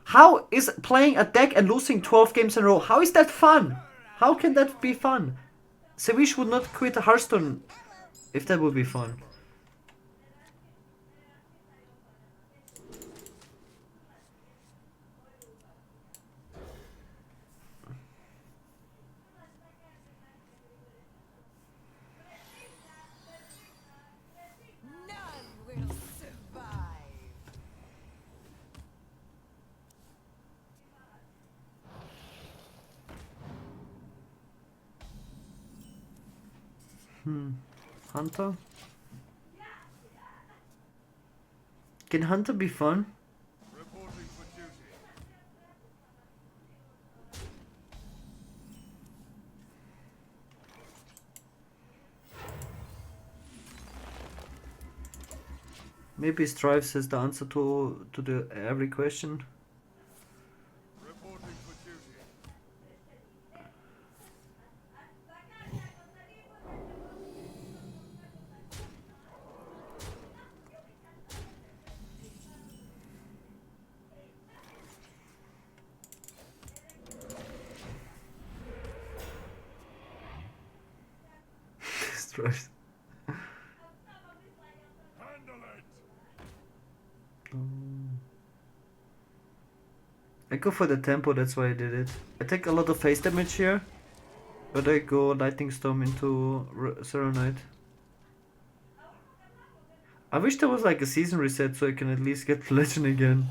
How is playing a deck and losing 12 games in a row? How is that fun? How can that be fun? Sevish would not quit Hearthstone if that would be fun. Hunter? Can Hunter be fun? Maybe Strives is the answer to the every question. Strives. I go for the tempo, that's why I did it. I take a lot of face damage here, but I go Lightning Storm into Serenite. I wish there was like a season reset so I can at least get Legend again.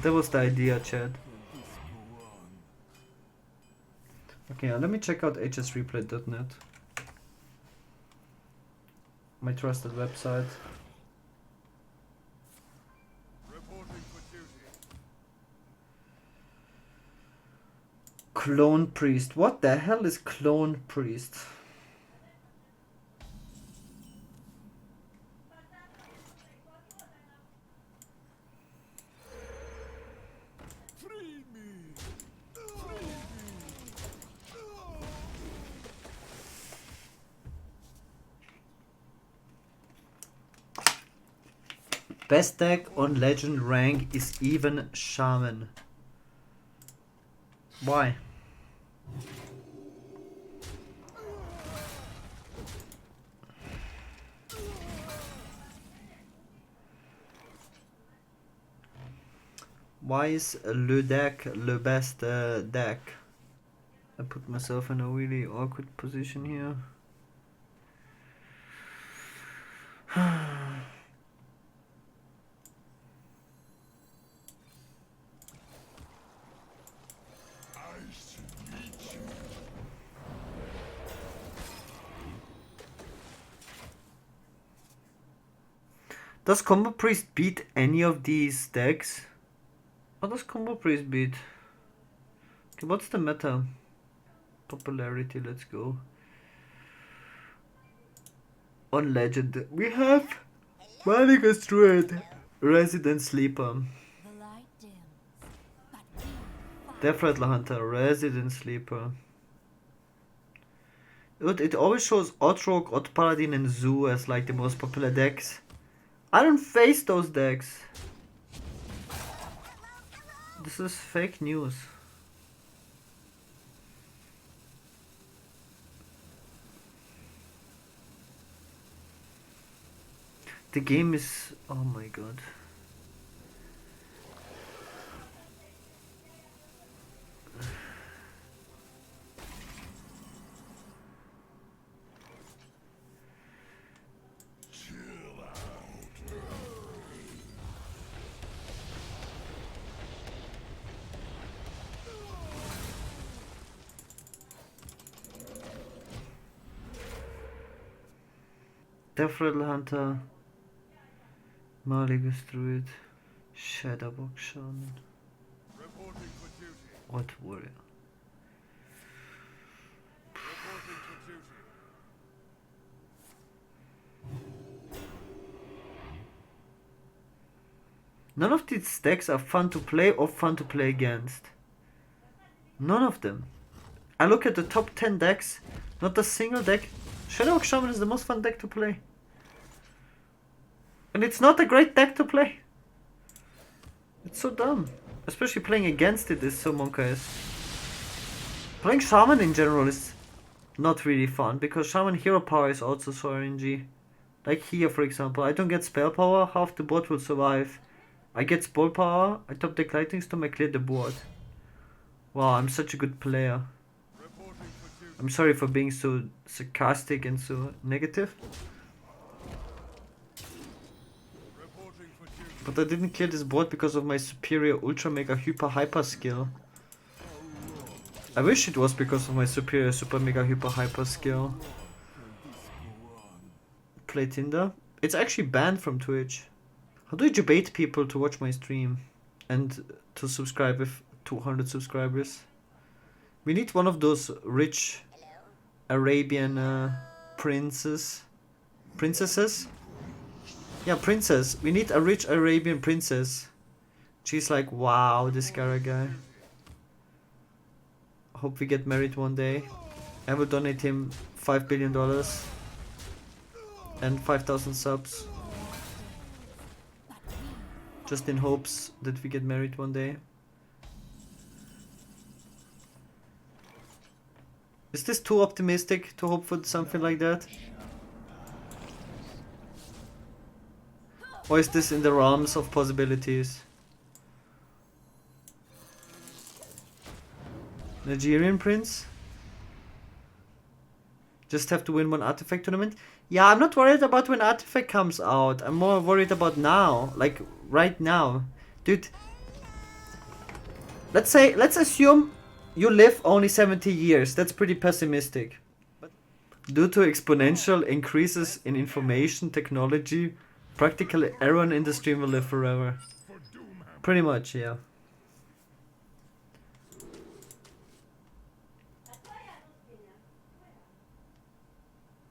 That was the idea, Chad. Okay, let me check out hsreplay.net. My trusted website. Clone Priest. What the hell is Clone Priest? Best deck on Legend rank is even Shaman. Why? Why is le deck le best deck? I put myself in a really awkward position here. Does Combo Priest beat any of these decks? What does Combo Priest beat? Okay, what's the meta? Popularity, let's go. On Legend, we have Maligus Druid, Resident Sleeper, Death Rattler Hunter, Resident Sleeper. It always shows Otrok, Odd Paladin, and Zoo as like the most popular decks. I don't face those decks. This is fake news. The game is... oh my god. Death Rattle Hunter, Maligus Druid, Shudderwock Shaman, Odd Warrior. None of these decks are fun to play or fun to play against. None of them. I look at the top 10 decks, Not a single deck. Shudderwock Shaman is the most fun deck to play. And it's not a great deck to play. It's so dumb. Especially playing against it is so monka-esque. Playing Shaman in general is not really fun, because Shaman hero power is also so RNG. Like here, for example, I don't get spell power, half the board will survive. I get spell power, I top deck Lightning Storm, I clear the board. Wow, I'm such a good player. I'm sorry for being so sarcastic and so negative. But I didn't clear this board because of my superior ultra mega hyper skill. I wish it was because of my superior super mega hyper skill. Play Tinder. It's actually banned from Twitch. How do I debate people to watch my stream and to subscribe with 200 subscribers? We need one of those rich Arabian princesses. Yeah, princess. We need a rich Arabian princess. She's like, wow, this Gaara guy. Hope we get married one day. I will donate him $5 billion and 5,000 subs. Just in hopes that we get married one day. Is this too optimistic to hope for something like that? Or is this in the realms of possibilities? Nigerian prince? Just have to win one artifact tournament? Yeah, I'm not worried about when artifact comes out. I'm more worried about now. Like, right now. Dude. Let's assume you live only 70 years. That's pretty pessimistic. Due to exponential increases in information technology, practically everyone in the stream will live forever. Pretty much, yeah.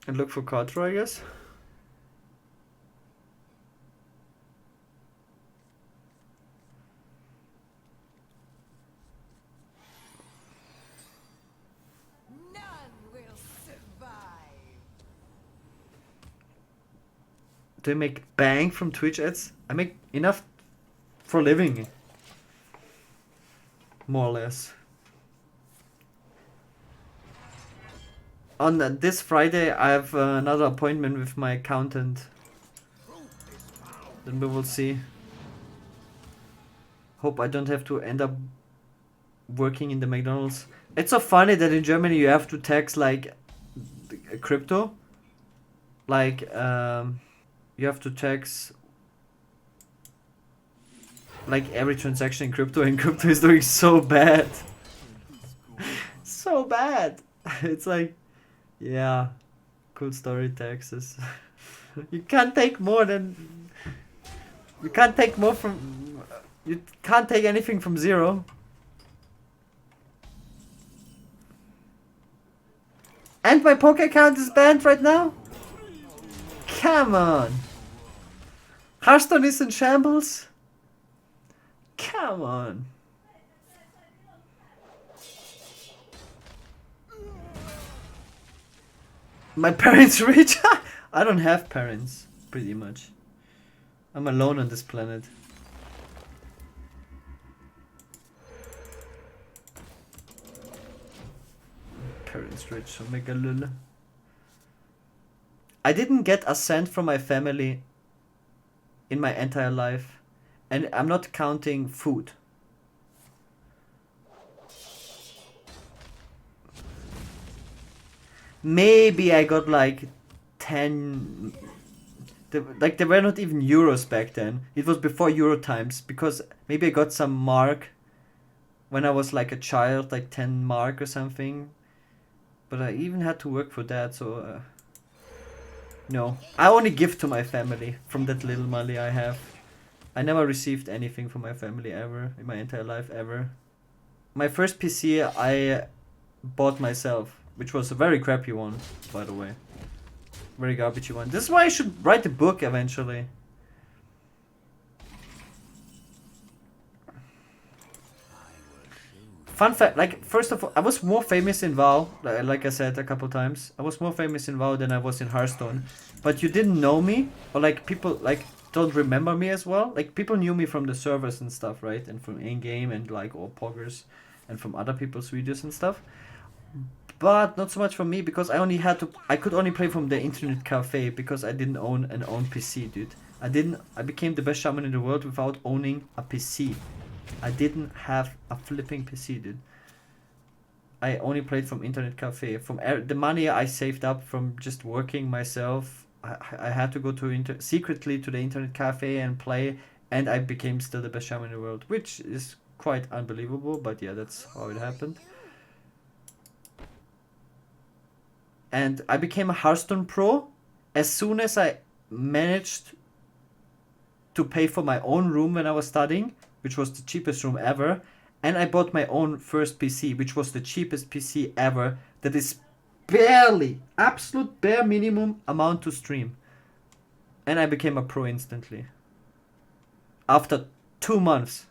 And look for card draw, I guess. None will survive. Do I make bang from Twitch ads? I make enough for living. More or less. On this Friday, I have another appointment with my accountant. Then we will see. Hope I don't have to end up working in the McDonald's. It's so funny that in Germany you have to tax like crypto. Like you have to tax like every transaction in crypto, and crypto is doing so bad. So bad. It's like, yeah, cool story, taxes. You can't take more than... You can't take more from... You can't take anything from zero. And my poker account is banned right now? Come on. Hearthstone is in shambles? Come on. My parents rich? I don't have parents, pretty much. I'm alone on this planet. Parents rich, omega lul. I didn't get a cent from my family in my entire life. And I'm not counting food. Maybe I got like 10... Like, they were not even euros back then. It was before Euro times. Because maybe I got some mark when I was like a child, like 10 mark or something. But I even had to work for that, so... no. I only give to my family from that little money I have. I never received anything from my family ever, in my entire life, ever. My first PC I bought myself, which was a very crappy one, by the way. Very garbagey one. This is why I should write a book eventually. Fun fact, like, first of all, I was more famous in WoW, like I said a couple times. I was more famous in WoW than I was in Hearthstone. But you didn't know me, or like people like don't remember me as well. Like people knew me from the servers and stuff, right? And from in-game and like all poggers and from other people's videos and stuff. But not so much from me because I could only play from the internet cafe because I didn't own an own PC, dude. I became the best shaman in the world without owning a PC. I didn't have a flipping PC, dude. I only played from internet cafe. From the money I saved up from just working myself, I had to go to secretly to the internet cafe and play, and I became still the best shaman in the world, which is quite unbelievable. But yeah, that's how it happened. And I became a Hearthstone pro as soon as I managed to pay for my own room when I was studying, which was the cheapest room ever. And I bought my own first PC, which was the cheapest PC ever. That is barely, absolute bare minimum amount to stream. And I became a pro instantly. After 2 months.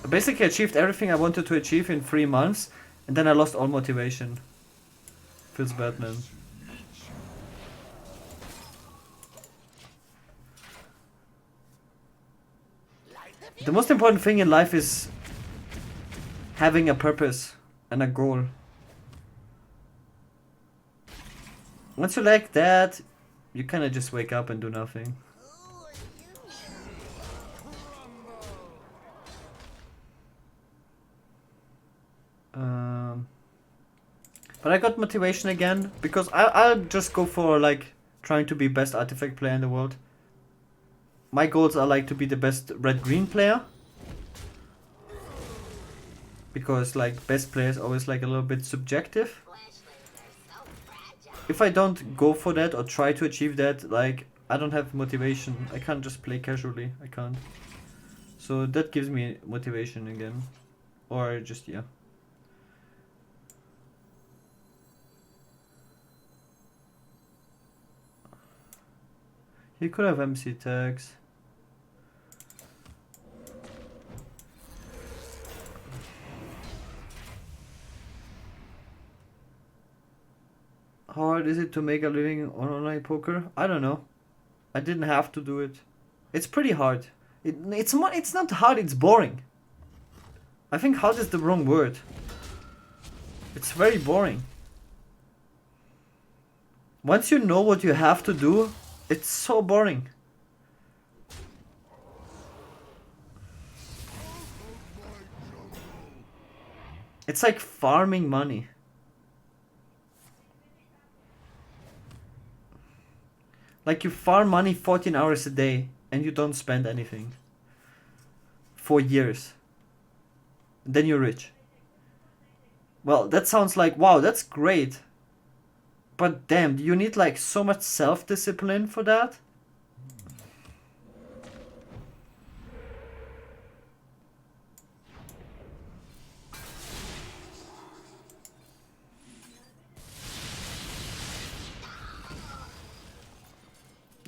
I basically achieved everything I wanted to achieve in 3 months, and then I lost all motivation. Feels bad, man. The most important thing in life is having a purpose and a goal. Once you like that, you kind of just wake up and do nothing. But I got motivation again because I'll just go for like trying to be best artifact player in the world. My goals are like to be the best red-green player. Because like best player is always like a little bit subjective. If I don't go for that or try to achieve that, like I don't have motivation. I can't just play casually. I can't. So that gives me motivation again. Or just, yeah. He could have MC tags. How hard is it to make a living on online poker? I don't know. I didn't have to do it. It's pretty hard. It's not hard, it's boring. I think hard is the wrong word. It's very boring. Once you know what you have to do, it's so boring. It's like farming money. Like you farm money 14 hours a day and you don't spend anything. For years. Then you're rich. Well, that sounds like, wow, that's great. But damn, you need like so much self-discipline for that.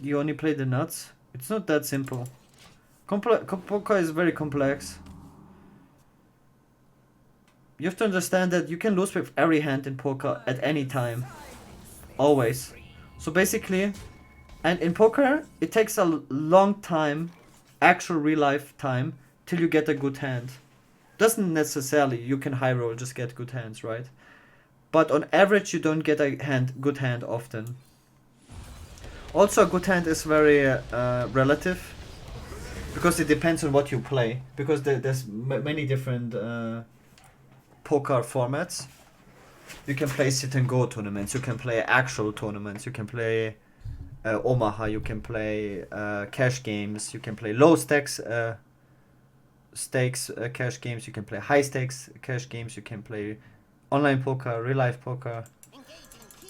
You only play the nuts? It's not that simple. Poker is very complex. You have to understand that you can lose with every hand in poker at any time. Always. So basically, and in poker, it takes a long time, actual real life time, till you get a good hand. Doesn't necessarily, you can high roll, just get good hands, right? But on average, you don't get a good hand often. Also, a good hand is very relative, because it depends on what you play. Because there's many different poker formats. You can play sit and go tournaments, you can play actual tournaments, you can play Omaha, you can play cash games, you can play low stakes cash games, you can play high stakes cash games, you can play online poker, real life poker.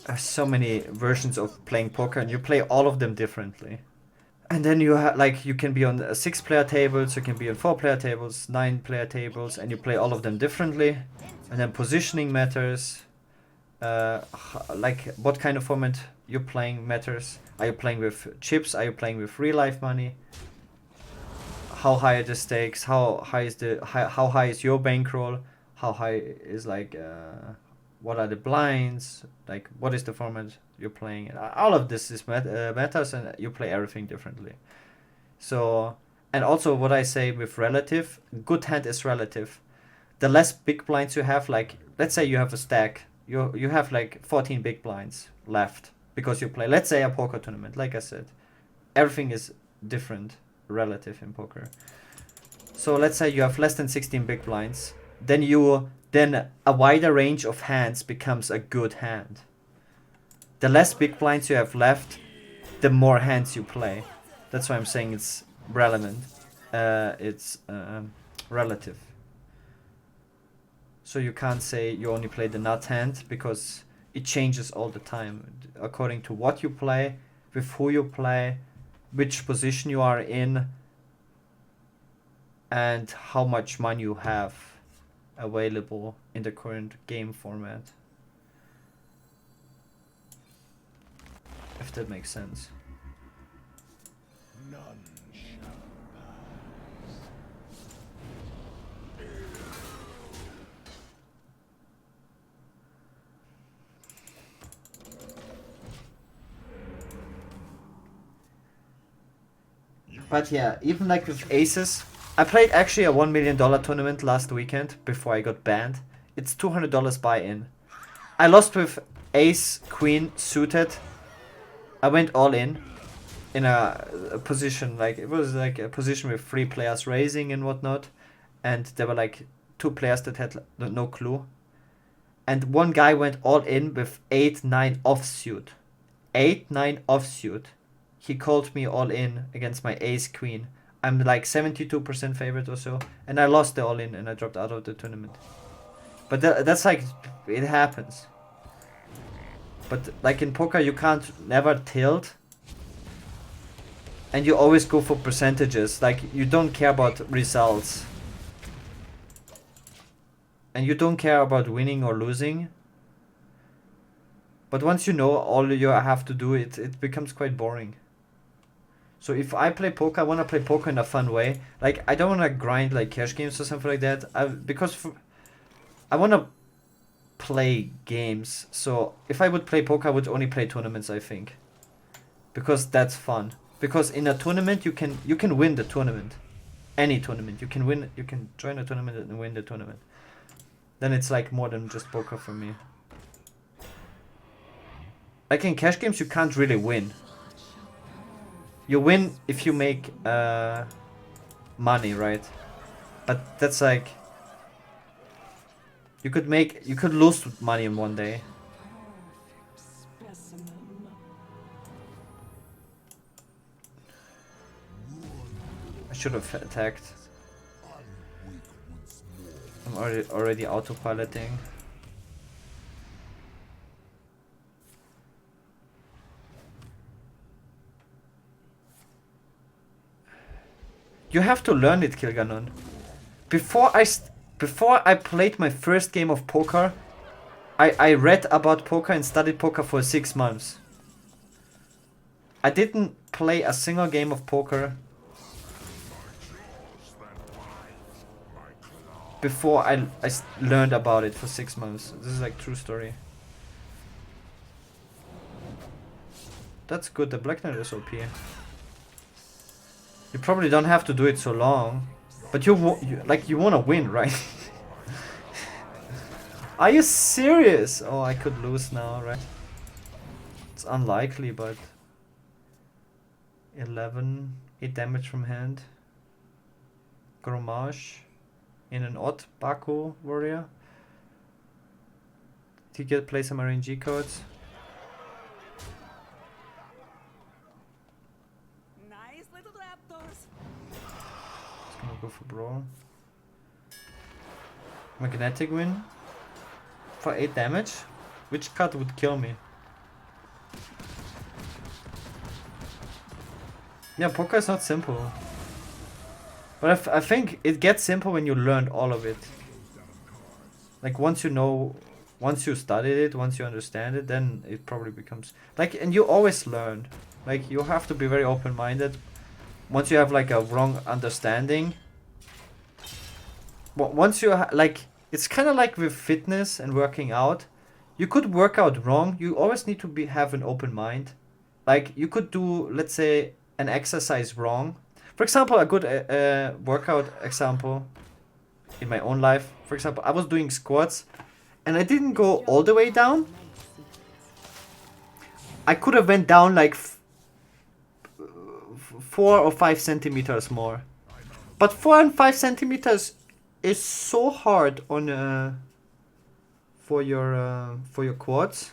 There's so many versions of playing poker and you play all of them differently. And then you like you can be on 6-player tables, you can be on 4-player tables, 9-player tables, and you play all of them differently. And then positioning matters. like what kind of format you're playing matters. Are you playing with chips? Are you playing with real life money? How high are the stakes? How high is your bankroll? How high is like what are the blinds? Like what is the format you're playing? All of this is matters, and you play everything differently. So, and also what I say with relative, good hand is relative. The less big blinds you have, like let's say you have a stack, you have like 14 big blinds left because you play, let's say, a poker tournament. Like I said, everything is different relative in poker. So let's say you have less than 16 big blinds, then a wider range of hands becomes a good hand. The less big blinds you have left, the more hands you play. That's why I'm saying it's relevant. It's relative. So you can't say you only play the nut hand because it changes all the time according to what you play, with who you play, which position you are in, and how much money you have available in the current game format. If that makes sense. None shall But yeah, even like with aces, I played actually a $1 million tournament last weekend before I got banned. It's $200 buy-in. I lost with ace, queen, suited. I went all in a position, like it was like a position with 3 players raising and whatnot. And there were like 2 players that had no clue. And one guy went all in with 8-9 offsuit. 8-9 offsuit. He called me all in against my ace queen. I'm like 72% favorite or so, and I lost the all in and I dropped out of the tournament. But that's like, it happens. But like in poker, you can't never tilt, and you always go for percentages. Like you don't care about results, and you don't care about winning or losing. But once you know all you have to do, it becomes quite boring. So if I play poker, I want to play poker in a fun way. Like, I don't want to grind like cash games or something like that. I want to play games. So if I would play poker, I would only play tournaments, I think. Because that's fun. Because in a tournament, you can win the tournament. Any tournament. You can join a tournament and win the tournament. Then it's like more than just poker for me. Like in cash games, you can't really win. You win if you make money, right? But that's like, you could lose money in one day. I should have attacked. I'm already autopiloting. You have to learn it, Kilganon. Before I played my first game of poker, I read about poker and studied poker for 6 months. I didn't play a single game of poker before I learned about it for 6 months. This is like true story. That's good, the Black Knight is OP. You probably don't have to do it so long, but you want to win, right? Are you serious? Oh, I could lose now, right? It's unlikely, but 11, 8 damage from hand. Gromage in an odd Baku warrior. Did he play some RNG codes? Go for brawl. Magnetic win for 8 damage. Which card would kill me? Yeah, poker is not simple. But I think it gets simple when you learn all of it. Like once you know once you studied it, once you understand it, then it probably becomes like, and you always learn. Like you have to be very open-minded. Once you have like a wrong understanding, once you like, it's kind of like with fitness and working out. You could work out wrong. You always need to have an open mind. Like you could do, let's say, an exercise wrong. For example, a good workout example in my own life. For example, I was doing squats and I didn't go all the way down. I could have went down like 4 or 5 centimeters more. But 4 and 5 centimeters is so hard on for your quads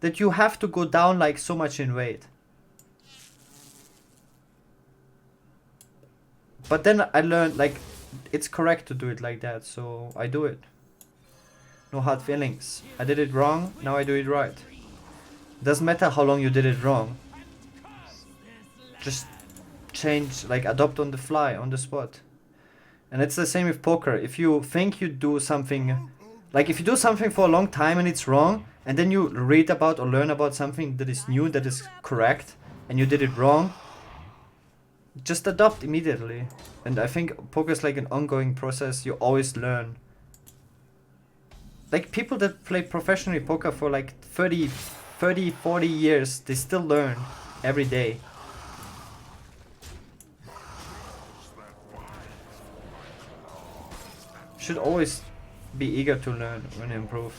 that you have to go down like so much in weight. But then I learned like it's correct to do it like that, so I do it. No hard feelings. I did it wrong, now I do it right. Doesn't matter how long you did it wrong. Just change, like adopt on the fly, on the spot. And it's the same with poker. If you think you do something, like if you do something for a long time and it's wrong, and then you read about or learn about something that is new, that is correct, and you did it wrong, just adopt immediately. And I think poker is like an ongoing process. You always learn. Like people that play professionally poker for like 30, 40 years, they still learn every day. Should always be eager to learn and improve.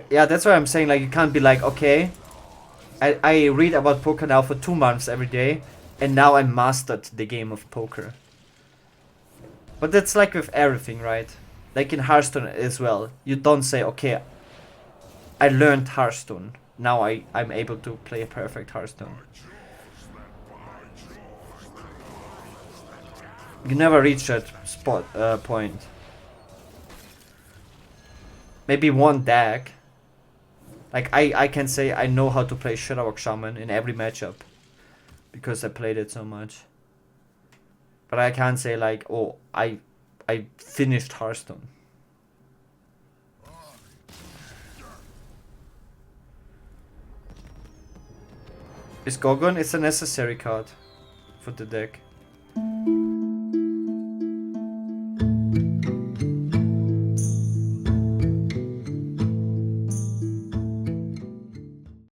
Yeah, that's why I'm saying, like, you can't be like, okay, I read about poker now for 2 months every day, and now I mastered the game of poker. But that's like with everything, right? Like in Hearthstone as well. You don't say, okay, I learned Hearthstone. Now I'm able to play a perfect Hearthstone. You never reach that point. Maybe one deck. Like I can say I know how to play Shudderwock Shaman in every matchup. Because I played it so much. But I can't say like, oh, I finished Hearthstone. Is Gorgon? It's a necessary card for the deck.